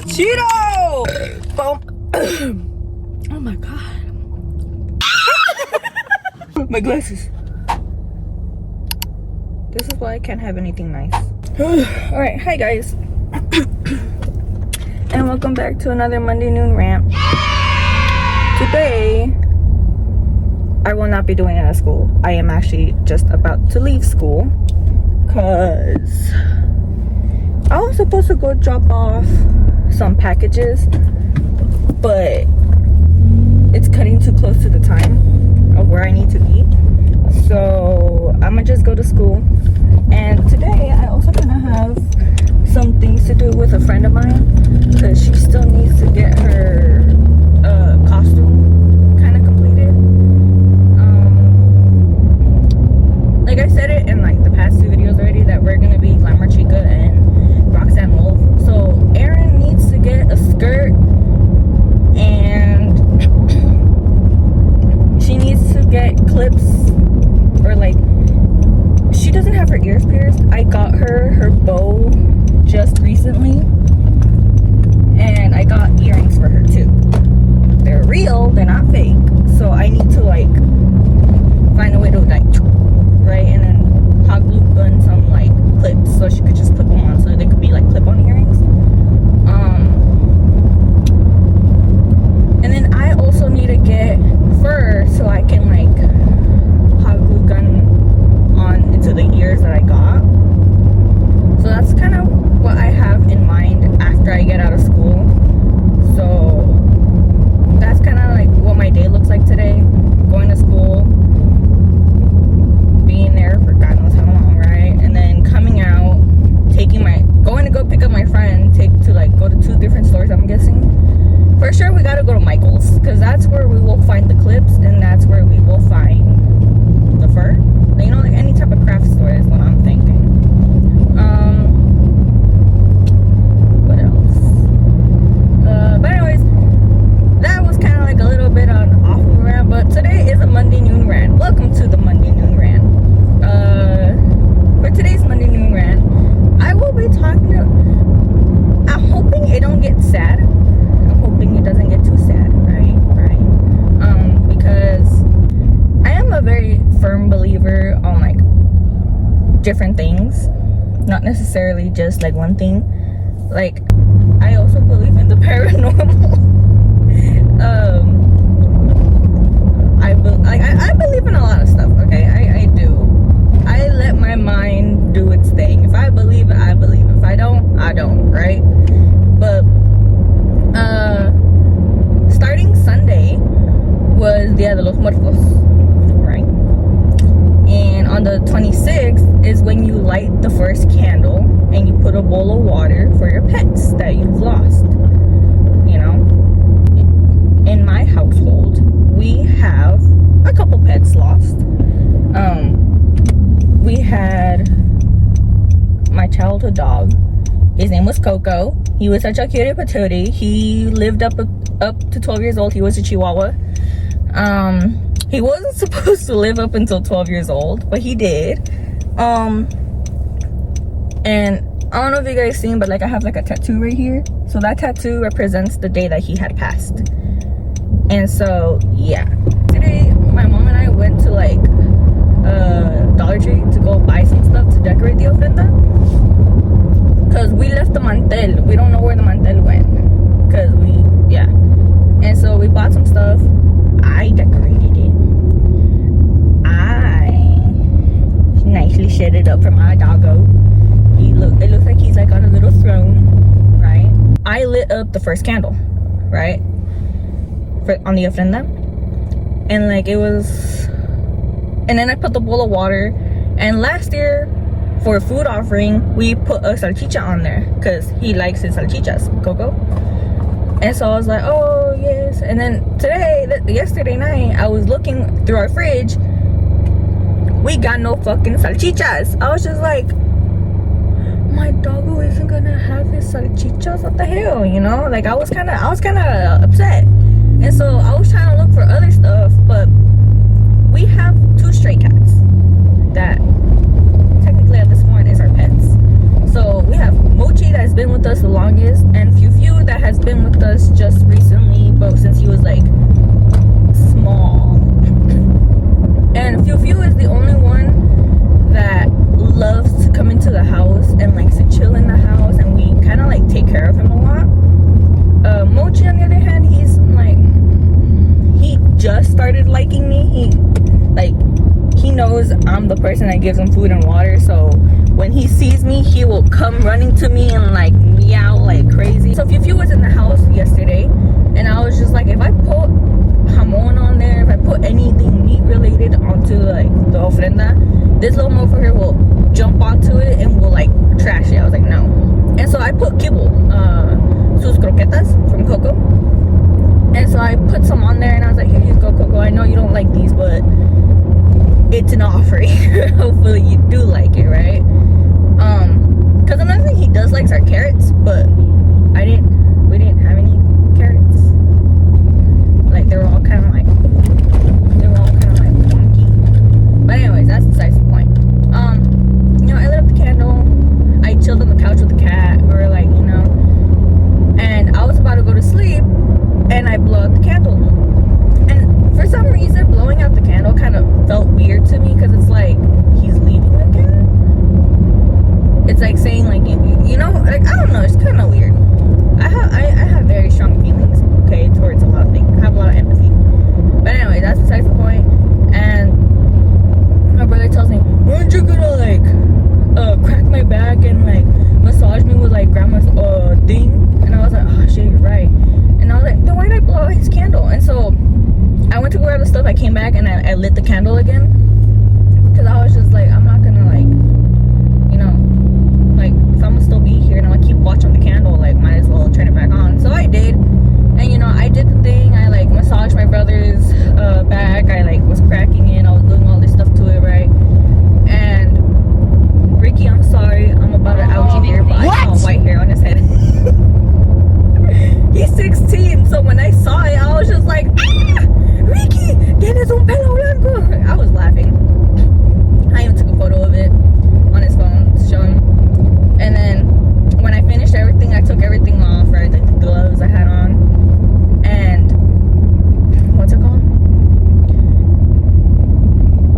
Cheeto! Boom. Oh my god. My glasses. This is why I can't have anything nice. Alright, hi guys. And welcome back to another Monday noon rant. Today, I will not be doing it at school. I am actually just about to leave school. Because I was supposed to go drop off some packages, but it's cutting too close to the time of where I need to be. So I'm gonna just go to school. And today I also gonna have some things to do with a friend of mine, because she still needs to get her costume kind of completed. Like I said it in like the past two videos already, that we're gonna be Glamour Chica and Roxanne Wolf. So Erin needs to get a skirt, and she needs to get clips, or like, she doesn't have her ears pierced. I got her bow just recently, and I got earrings for her too. They're real, they're not fake. So I need to like find a way to like, right, and then hot glue gun some like clips so she could just clip them on, so they could be like clip-on earrings. And then I also need to get fur so I can like hot glue gun on into the ears that I got. So that's kind of what I have in mind after I get out of school. So that's kind of like what my day looks like today. Going to school, being there for God knows how long, right? And then coming out, going to go pick up my friend, go to two different stores, I'm guessing. For sure we gotta go to Michael's, because that's where we will find the clips, and that's where we will find the fur. You know, like any type of craft store is what I'm thinking. What else? But anyways, that was kind of like a little bit on off of a rant, but today is a Monday noon rant. Welcome to the Monday noon rant. For today's Monday noon rant, I will be talking to, I'm hoping it don't get sad. I'm hoping it doesn't get too sad, right? Because I am a very firm believer on like different things, not necessarily just like one thing. Like, I also believe in the paranormal. I believe in a lot of stuff, okay? I do. I let my mind do its thing. If I believe it, I believe it. If I don't, I don't, right? But starting Sunday was Día de los Muertos, right? And on the 26th is when you light the first candle and you put a bowl of water for your pets that you've lost. You know, in my household, we have a couple pets lost. We had my childhood dog. His name was Coco. He was such a cutie patootie. He lived up to 12 years old. He was a Chihuahua. He wasn't supposed to live up until 12 years old, but he did. And I don't know if you guys seen, but like I have like a tattoo right here. So that tattoo represents the day that he had passed. And so yeah, today my mom and I went to like Dollar Tree to go buy some stuff to decorate the ofrenda, because we left the mantel. We don't know where the mantel went, because and so we bought some stuff. I decorated it. I nicely set it up for my doggo. It looks like he's like on a little throne, right? I lit up the first candle, right, on the ofrenda, and like it was, and then I put the bowl of water. And last year for food offering, we put a salchicha on there because he likes his salchichas, Coco. And so I was like, oh yes. And then yesterday night, I was looking through our fridge. We got no fucking salchichas. I was just like, my doggo isn't gonna have his salchichas. What the hell, you know? Like I was kind of upset. And so I was trying to look for other stuff, but we have two stray cats that technically at this point is our pets. So we have Mochi that's been with us the longest, and Few that has been with us just recently, but since he was like small. And Fiu is the only one that loves to come into the house and likes to chill in the house, and we kind of like take care of him a lot. Mochi, on the other hand, he's like, he just started liking me. He knows I'm the person that gives him food and water, so when he sees me, he will come running to me and like meow like crazy. So Fiu was in the house yesterday, and I was just like, if I put jamon on there, if I put anything meat related onto like the ofrenda, this little motherfucker will jump onto it and will like trash it. I was like, no. And so I put kibble, sus croquetas from Coco, and so I put some on there, and I was like, here you go, Coco, I know you don't like these, but it's an offering. Hopefully you do like it, right? Because another thing he does likes are carrots, but we didn't have any carrots. Like they were all kind of like wonky. But anyways, that's besides the point. I lit up the candle. I chilled on the couch with the cat. We were like, and I was about to go to sleep, and I blew out the candle. And for some reason, blowing out the candle kind of felt weird to me, because it's like he's leaving the candle. It's like saying like, like I don't know. It's kind of weird. I have very strong feelings, okay, towards a lot of things. I have a lot of empathy. But anyway, that's besides the point. And my brother tells me, "Aren't you gonna like crack my back and like massage me with like grandma's thing?" And I was like, "Oh shit, you're right." And I was like, "Then why did I blow out his candle?" And so I went to grab the stuff. I came back and I lit the candle again, because I was just like, I'm not gonna like, like if I'm gonna still be here and I'm gonna keep watching the candle, like might as well turn it back on. So I did, and I did the thing. I like massaged my brother's back. I like was cracking it. I was doing all this stuff to it, right? And Ricky, I'm sorry, I'm about to out you here, but I saw white hair on his head. He's 16, so when I saw it, I was just like, ah! Ricky, tienes un pelo blanco. I was laughing. I even took a photo of it on his phone to show him. And then when I finished everything, I took everything off, right? Like the gloves I had on. And what's it called?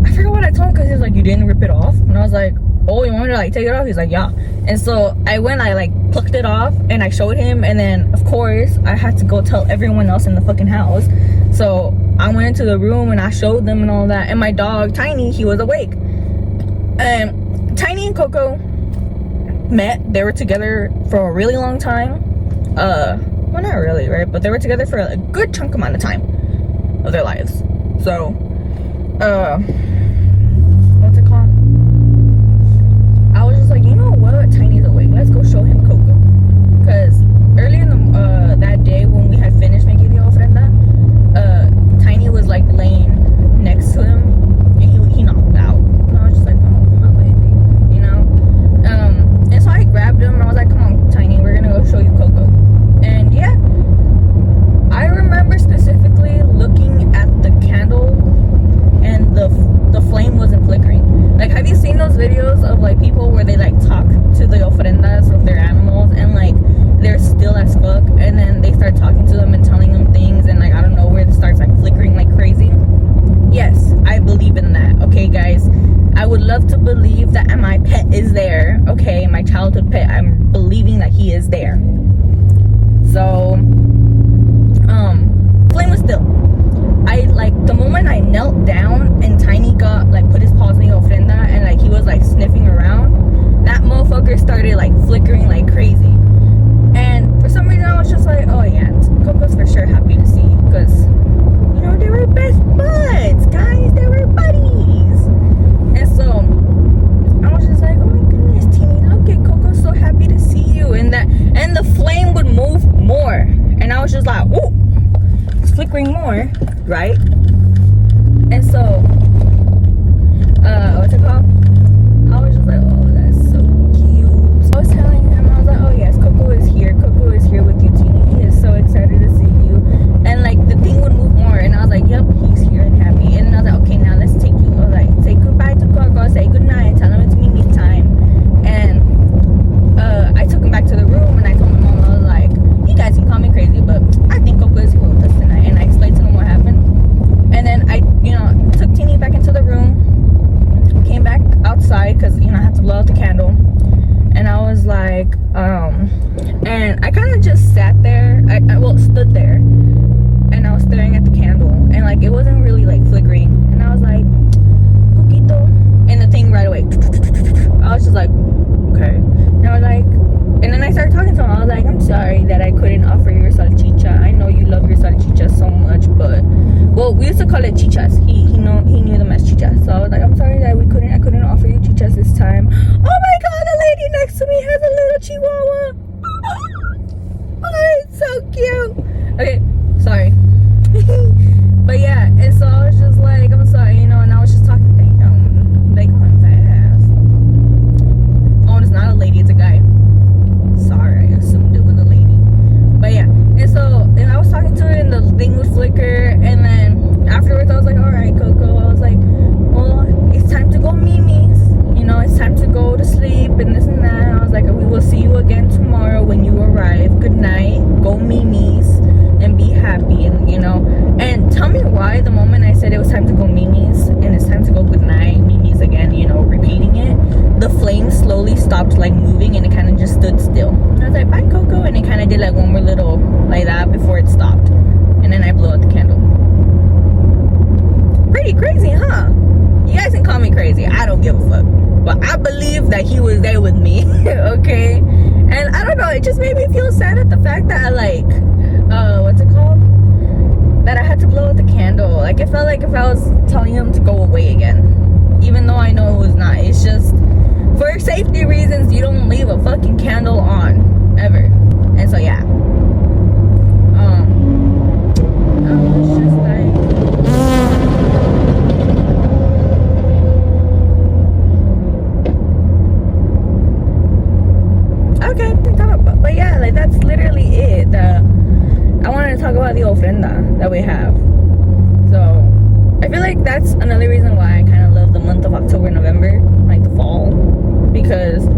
I forgot what I told him, because he was like, you didn't rip it off? And I was like, oh, you want me to like take it off? He's like, yeah. And so I like plucked it off and I showed him, and then of course I had to go tell everyone else in the fucking house. So I went into the room and I showed them and all that. And my dog Tiny, he was awake. And Tiny and Coco met. They were together for a really long time. Well, not really, right? But they were together for a good chunk amount of time of their lives. So what's it called? I was just like, you know what? Tiny's awake. Let's go show him Coco. Because earlier in the that day when we had finished making the ofrenda, Tiny was like laying next to him, and he knocked out. And I was just like, oh, my baby, and so I grabbed him and I was like, come on, Tiny, we're gonna go show you Coco. And yeah, I remember specifically looking at the candle, and the flame wasn't flickering. Like, have you seen those videos of like people where they like talk to the ofrendas of their animals, and like they're still as fuck, and then they start talking to them and telling them things, and like I don't know where it starts like flickering like crazy? Yes, I believe in that. Okay, guys, I would love to believe that my pet is there. Okay, my childhood pet, I'm believing that he is there. So flame was still. I like the moment I knelt down and Tiny got like put his paws in the ofrenda, and like he was like sniffing around, that motherfucker started like flickering like crazy. And for some reason I was just like, oh yeah, Coco's for sure happy to see you, because they were best buds, guys. They were buddies. And so I was just like, oh my goodness, Teeny, look at Coco's so happy to see you. And the flame well, stood there, and I was staring at the candle, and like it wasn't really like flickering, and I was like, coquito, and the thing right away, I was just like, okay, and I was like, and then I started talking to him. I was like, I'm sorry that I couldn't offer you your salchicha. I know you love your salchicha so much, but, well, we used to call it chichas. He knew them as chichas. So I was like, I'm sorry that I couldn't offer you chichas this time. Oh my god, the lady next to me has a little chihuahua. Oh, it's so cute. Okay, sorry. But yeah, and so I was just like, I'm sorry, and I was just talking, damn, they going fast. Oh, and it's not a lady, it's a guy. Sorry, I assumed it was a lady. But yeah, and I was talking to her, and the thing would flicker, and then afterwards I was like, alright, Coco. I was like, well, it's time to go Mimi's. It's time to go to sleep and this and that. And I was like, we will see you again tomorrow when you arrive. Good night. Go Mimi's and be happy. And tell me why the moment I said it was time to go Mimi's and it's time to go good night, Mimi's again, repeating it, the flame slowly stopped like moving and it kind of just stood still. And I was like, bye, Coco. And it kind of did like one more little like that before it stopped. And then I blew out the candle. Pretty crazy, huh? You guys can call me crazy. I don't give a fuck. But I believe that he was there with me. Okay? And I don't know, it just made me feel sad at the fact that I like, what's it called? That I had to blow out the candle. Like, it felt like if I was telling him to go away again. Even though I know it was not. It's just, for safety reasons, you don't leave a fucking candle on. Ever. And so, yeah. I was just like... Okay, but yeah, like that's literally it. I wanted to talk about the ofrenda that we have. So I feel like that's another reason why I kind of love the month of October, November, like the fall, because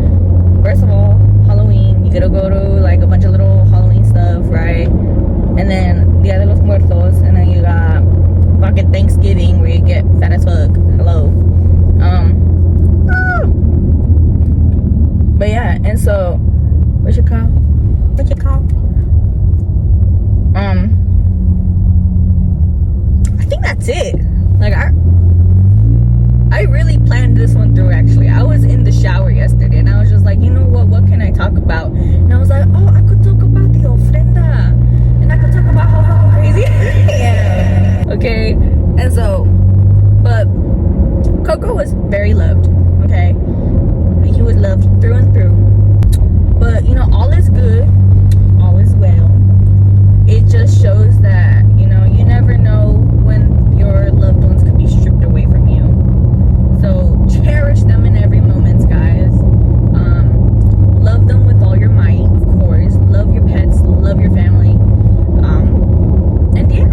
first of all, Halloween, you get to go to like a bunch of little Halloween stuff, right? And then Dia de los Muertos, and then you got fucking Thanksgiving where you get fat as fuck. Hello. But yeah, and so what you call? I think that's it. Like I really planned this one through. Actually, I was in the shower yesterday and I was just like, you know what can I talk about? And I was like, oh, I could talk about the ofrenda, and I could talk about how fucking crazy I am. Okay, and so, but Coco was very loved. Okay, he was loved through and through. But all is good, all is well. It just shows that you never know when your loved ones could be stripped away from you. So cherish them in every moment, guys. Love them with all your might, of course. Love your pets, love your family. And yeah,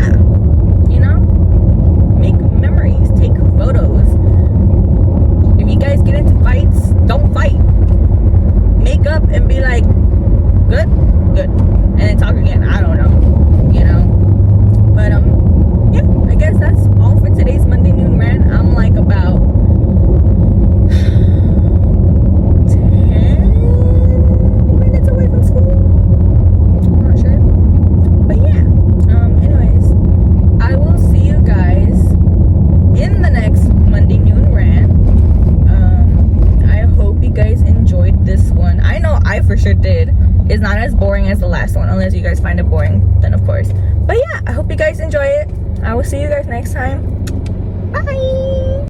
make memories, take photos. If you guys get into fights, don't fight. Make up and be like, good, and then talk again. I don't know, but yeah, I guess that's all for today's Monday Noon Rant. I'm like about 10 minutes away from school. I'm not sure, but yeah. Anyways, I will see you guys in the next Monday Noon Rant. I hope you guys enjoyed this one. I know I for sure did. It's not as boring as the last one, unless you guys find it boring, then of course. But yeah, I hope you guys enjoy it. I will see you guys next time. Bye.